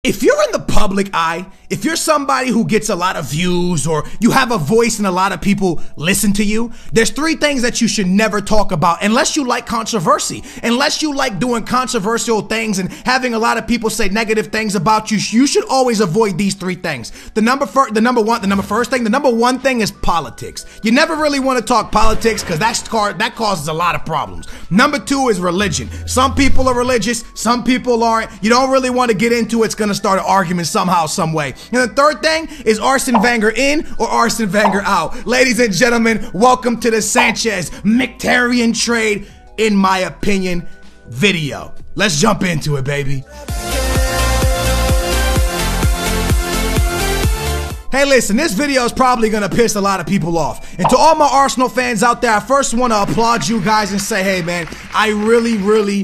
If you're in the public eye, if you're somebody who gets a lot of views or you have a voice and a lot of people listen to you, there's three things that you should never talk about unless you like controversy, unless you like doing controversial things and having a lot of people say negative things about you. You should always avoid these three things. The number one thing is politics. You never really want to talk politics because that causes a lot of problems. Number two is religion. Some people are religious, some people aren't. You don't really want to get into it. It's going to start an argument somehow, some way. And the third thing is Arsene Wenger in or Arsene Wenger out. Ladies and gentlemen, welcome to the Sanchez Mkhitaryan trade, in my opinion, video. Let's jump into it, baby. Hey, listen, this video is probably going to piss a lot of people off. And to all my Arsenal fans out there, I first want to applaud you guys and say, hey, man, I really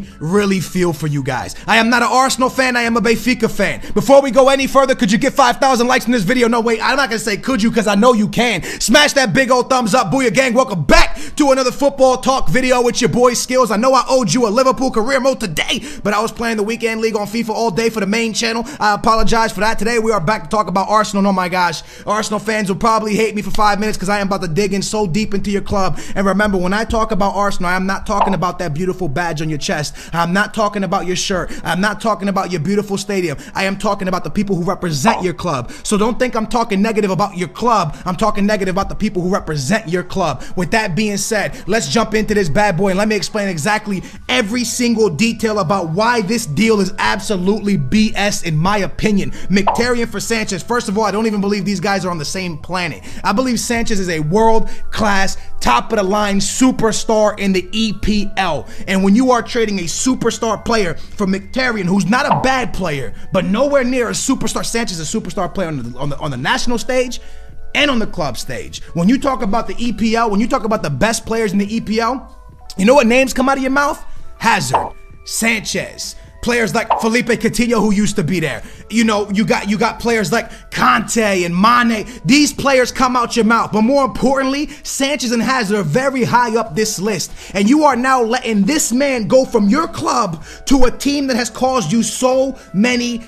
feel for you guys. I am not an Arsenal fan. I am a Benfica fan. Before we go any further, could you get 5,000 likes in this video? No, wait, I'm not going to say could you because I know you can. Smash that big old thumbs up. Booyah gang, welcome back to another football talk video with your boy Skills. I know I owed you a Liverpool career mode today, but I was playing the weekend league on FIFA all day for the main channel. I apologize for that. Today, we are back to talk about Arsenal. Oh, my gosh. Arsenal fans will probably hate me for 5 minutes because I am about to dig in so deep into your club. And remember, when I talk about Arsenal, I am not talking about that beautiful badge on your chest. I'm not talking about your shirt. I'm not talking about your beautiful stadium. I am talking about the people who represent your club. So don't think I'm talking negative about your club. I'm talking negative about the people who represent your club. With that being said, let's jump into this bad boy and let me explain exactly every single detail about why this deal is absolutely BS in my opinion. Mkhitaryan for Sanchez. First of all, I don't even believe these guys are on the same planet. I believe Sanchez is a world-class, top-of-the-line superstar in the EPL. And when you are trading a superstar player for Mkhitaryan, who's not a bad player, but nowhere near a superstar, Sanchez is a superstar player on the national stage and on the club stage. When you talk about the EPL, when you talk about the best players in the EPL, you know what names come out of your mouth? Hazard, Sanchez, players like Felipe Coutinho, who used to be there. You know, you got players like Conte and Mane. These players come out your mouth. But more importantly, Sanchez and Hazard are very high up this list. And you are now letting this man go from your club to a team that has caused you so many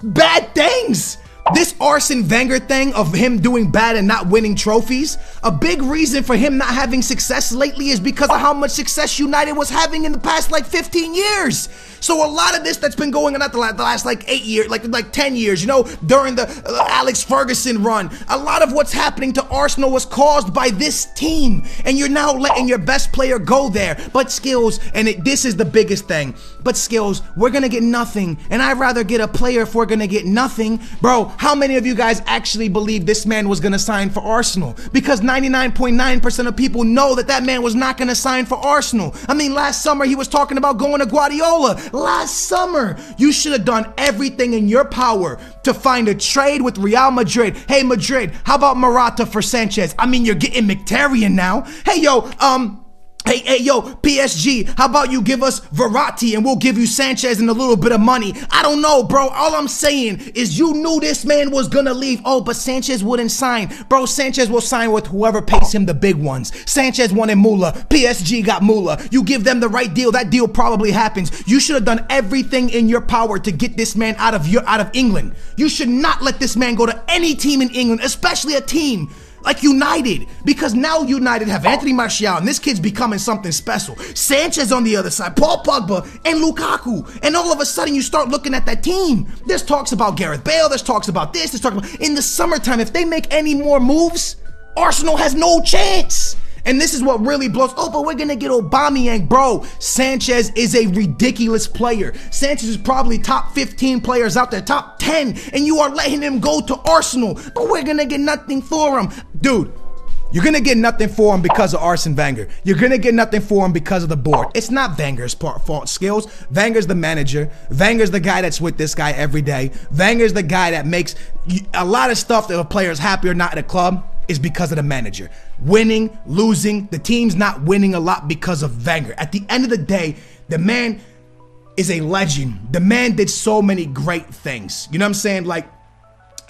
bad things. This Arsene Wenger thing of him doing bad and not winning trophies, a big reason for him not having success lately is because of how much success United was having in the past like 15 years. So a lot of this that's been going on at the last like 8 years, like 10 years, you know, during the Alex Ferguson run, a lot of what's happening to Arsenal was caused by this team. And you're now letting your best player go there. But Skills, and this is the biggest thing, but Skills, we're going to get nothing. And I'd rather get a player if we're going to get nothing. Bro, how many of you guys actually believe this man was going to sign for Arsenal? Because 99.9% of people know that man was not going to sign for Arsenal. I mean, last summer he was talking about going to Guardiola. Last summer, you should have done everything in your power to find a trade with Real Madrid. Hey, Madrid, how about Morata for Sanchez? I mean, you're getting Mkhitaryan now. Hey, yo, PSG, how about you give us Verratti and we'll give you Sanchez and a little bit of money? I don't know, bro. All I'm saying is you knew this man was gonna leave. Oh, but Sanchez wouldn't sign. Bro, Sanchez will sign with whoever pays him the big ones. Sanchez wanted Muller. PSG got Muller. You give them the right deal, that deal probably happens. You should have done everything in your power to get this man out of England. You should not let this man go to any team in England, especially a team like United, because now United have Anthony Martial, and this kid's becoming something special. Sanchez on the other side, Paul Pogba, and Lukaku. And all of a sudden, you start looking at that team. There's talks about Gareth Bale, there's talks about this, there's talks about... In the summertime, if they make any more moves, Arsenal has no chance. And this is what really blows. Oh, but we're going to get Aubameyang. Bro, Sanchez is a ridiculous player. Sanchez is probably top 15 players out there, top 10. And you are letting him go to Arsenal. But we're going to get nothing for him. Dude, you're going to get nothing for him because of Arsene Wenger. You're going to get nothing for him because of the board. It's not Wenger's fault, Skills. Wenger's the manager. Wenger's the guy that's with this guy every day. Wenger's the guy that makes a lot of stuff that a player is happy or not at a club is because of the manager. Winning, losing, the team's not winning a lot because of Wenger. At the end of the day, the man is a legend. The man did so many great things. You know what I'm saying? Like,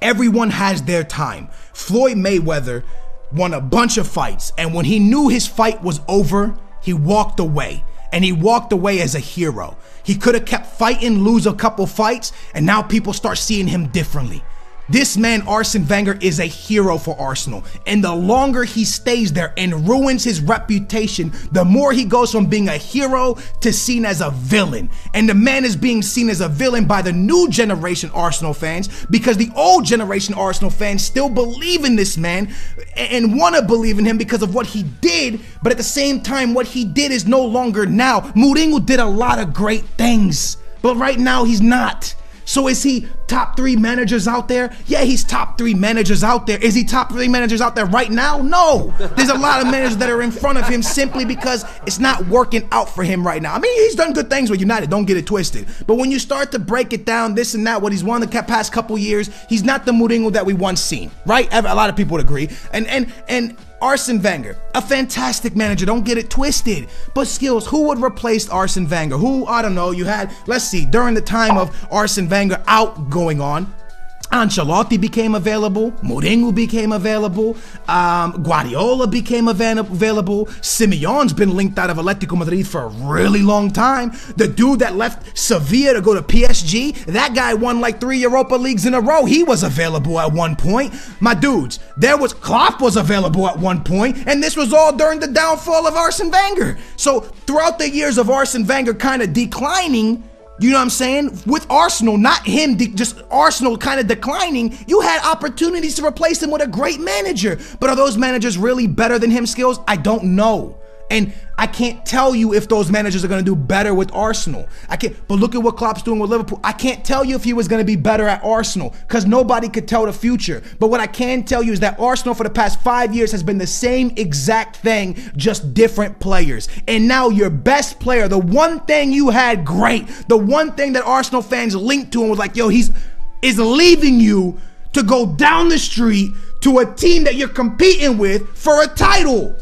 everyone has their time. Floyd Mayweather won a bunch of fights, and when he knew his fight was over, he walked away. and he walked away as a hero. He could have kept fighting, lose a couple fights, and now people start seeing him differently. This man, Arsene Wenger, is a hero for Arsenal. And the longer he stays there and ruins his reputation, the more he goes from being a hero to seen as a villain. And the man is being seen as a villain by the new generation Arsenal fans, because the old generation Arsenal fans still believe in this man and want to believe in him because of what he did. But at the same time, what he did is no longer now. Mourinho did a lot of great things, but right now he's not. So is he top 3 managers out there? Yeah, he's top 3 managers out there. Is he top 3 managers out there right now? No. There's a lot of managers that are in front of him simply because it's not working out for him right now. I mean, he's done good things with United, don't get it twisted. But when you start to break it down, this and that, what he's won the past couple years, he's not the Mourinho that we once seen, right? A lot of people would agree. And Arsene Wenger, a fantastic manager, don't get it twisted. But skills, who would replace Arsene Wenger? Who, I don't know, you had, let's see, during the time of Arsene Wenger going on, Ancelotti became available, Mourinho became available, Guardiola became available, Simeone's been linked out of Atletico Madrid for a really long time. The dude that left Sevilla to go to PSG, that guy won like 3 Europa Leagues in a row. He was available at one point. My dudes, Klopp was available at one point, and this was all during the downfall of Arsene Wenger. So throughout the years of Arsene Wenger kind of declining, you know what I'm saying? With Arsenal, not him, just Arsenal kind of declining, you had opportunities to replace him with a great manager. But are those managers really better than him, Skills? I don't know. And I can't tell you if those managers are going to do better with Arsenal. I can't, but look at what Klopp's doing with Liverpool. I can't tell you if he was going to be better at Arsenal because nobody could tell the future. But what I can tell you is that Arsenal for the past 5 years has been the same exact thing, just different players. And now your best player, the one thing you had great, the one thing that Arsenal fans linked to him was like, yo, is leaving you to go down the street to a team that you're competing with for a title.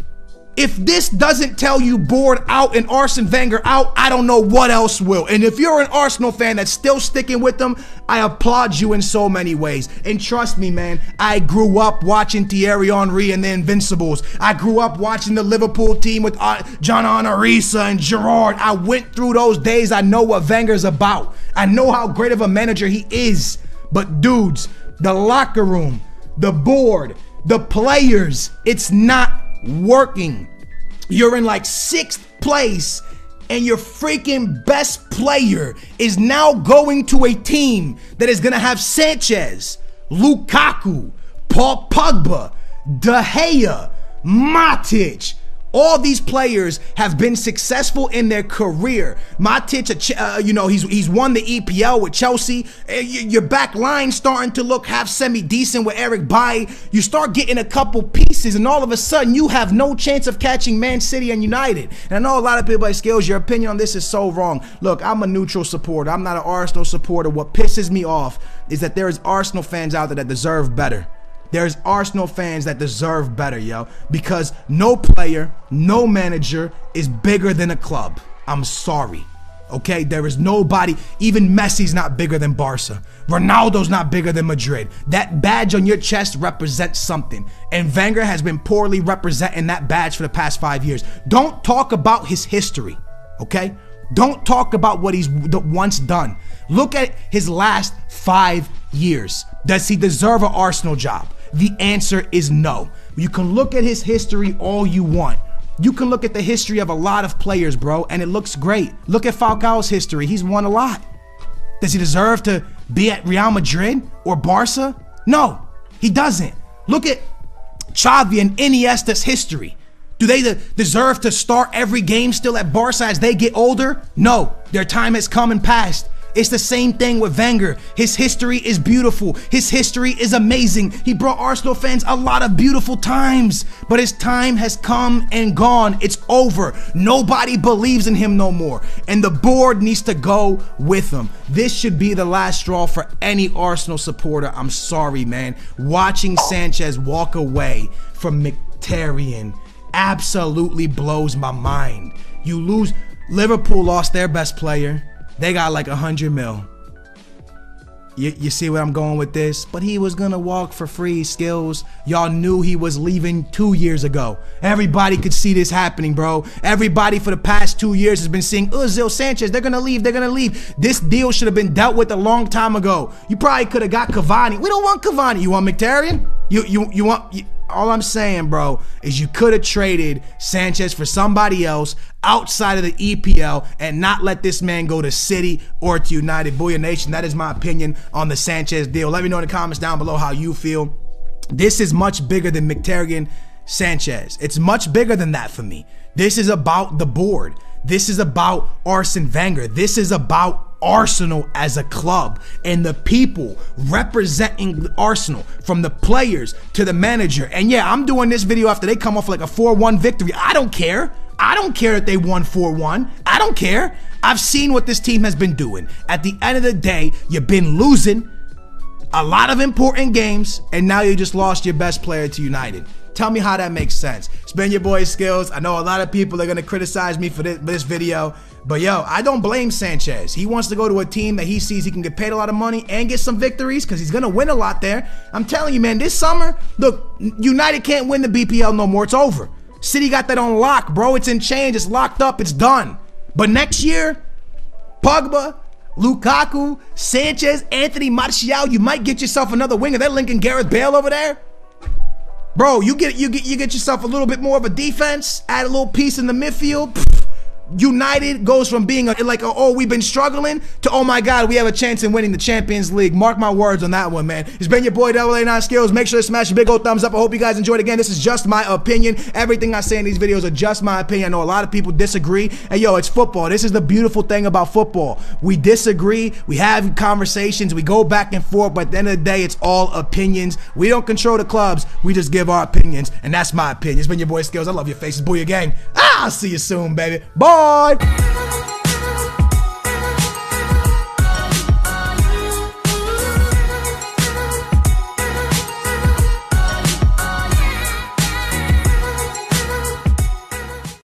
If this doesn't tell you bored out and Arsene Wenger out, I don't know what else will. And if you're an Arsenal fan that's still sticking with them, I applaud you in so many ways. And trust me, man, I grew up watching Thierry Henry and the Invincibles. I grew up watching the Liverpool team with John Arisa and Gerrard. I went through those days. I know what Wenger's about. I know how great of a manager he is. But dudes, the locker room, the board, the players, it's not working. You're in like 6th place and your freaking best player is now going to a team that is going to have Sanchez, Lukaku, Paul Pogba, De Gea, Matic. All these players have been successful in their career. Matic, you know, he's won the EPL with Chelsea. Your back line starting to look half semi-decent with Eric Bailly. You start getting a couple pieces, and all of a sudden, you have no chance of catching Man City and United. And I know a lot of people like, Skills, your opinion on this is so wrong. Look, I'm a neutral supporter. I'm not an Arsenal supporter. What pisses me off is that there is Arsenal fans out there that deserve better. There's Arsenal fans that deserve better, yo, because no player, no manager is bigger than a club. I'm sorry, okay? There is nobody, even Messi's not bigger than Barca. Ronaldo's not bigger than Madrid. That badge on your chest represents something, and Wenger has been poorly representing that badge for the past 5 years. Don't talk about his history, okay? Don't talk about what he's once done. Look at his last 5 years. Does he deserve an Arsenal job? The answer is no. You can look at his history all you want. You can look at the history of a lot of players, bro, and it looks great. Look at Falcao's history. He's won a lot. Does he deserve to be at Real Madrid or Barca? No, he doesn't. Look at Xavi and Iniesta's history. Do they deserve to start every game still at Barca as they get older? No, their time has come and passed. It's the same thing with Wenger. His history is beautiful. His history is amazing. He brought Arsenal fans a lot of beautiful times, but his time has come and gone. It's over. Nobody believes in him no more, and the board needs to go with him. This should be the last straw for any Arsenal supporter. I'm sorry, man. Watching Sanchez walk away from Mkhitaryan absolutely blows my mind. You lose. Liverpool lost their best player. They got like 100 mil. You see where I'm going with this? But he was gonna walk for free, Skills. Y'all knew he was leaving 2 years ago. Everybody could see this happening, bro. Everybody for the past 2 years has been seeing, Zil Sanchez, they're gonna leave, they're gonna leave. This deal should have been dealt with a long time ago. You probably could have got Cavani. We don't want Cavani. You want Mkhitaryan? You want... All I'm saying, bro, is you could have traded Sanchez for somebody else outside of the EPL and not let this man go to City or to United. Booyah Nation, that is my opinion on the Sanchez deal. Let me know in the comments down below how you feel. This is much bigger than Mkhitaryan Sanchez. It's much bigger than that for me. This is about the board. This is about Arsene Wenger. This is about Arsenal as a club and the people representing Arsenal, from the players to the manager. And yeah, I'm doing this video after they come off like a 4-1 victory. I don't care. I don't care that they won 4-1. I don't care. I've seen what this team has been doing. At the end of the day, you've been losing a lot of important games, and now you just lost your best player to United. Tell me how that makes sense. It's been your boy Skills. I know a lot of people are going to criticize me for this video, but yo, I don't blame Sanchez. He wants to go to a team that he sees he can get paid a lot of money and get some victories because he's going to win a lot there. I'm telling you, man, this summer, look, United can't win the BPL no more. It's over. City got that on lock, bro. It's in change. It's locked up. It's done. But next year, Pogba, Lukaku, Sanchez, Anthony Martial, you might get yourself another winger. They're linking Gareth Bale over there. Bro, you get yourself a little bit more of a defense, add a little piece in the midfield. United goes from being oh, we've been struggling to, oh my God, we have a chance in winning the Champions League. Mark my words on that one, man. It's been your boy AA9 Skills. Make sure to smash a big old thumbs up. I hope you guys enjoyed. Again, this is just my opinion. Everything I say in these videos are just my opinion. I know a lot of people disagree. And yo, it's football. This is the beautiful thing about football. We disagree. We have conversations. We go back and forth. But at the end of the day, it's all opinions. We don't control the clubs. We just give our opinions. And that's my opinion. It's been your boy Skills. I love your faces. Booyah gang. I'll see you soon, baby. Bye.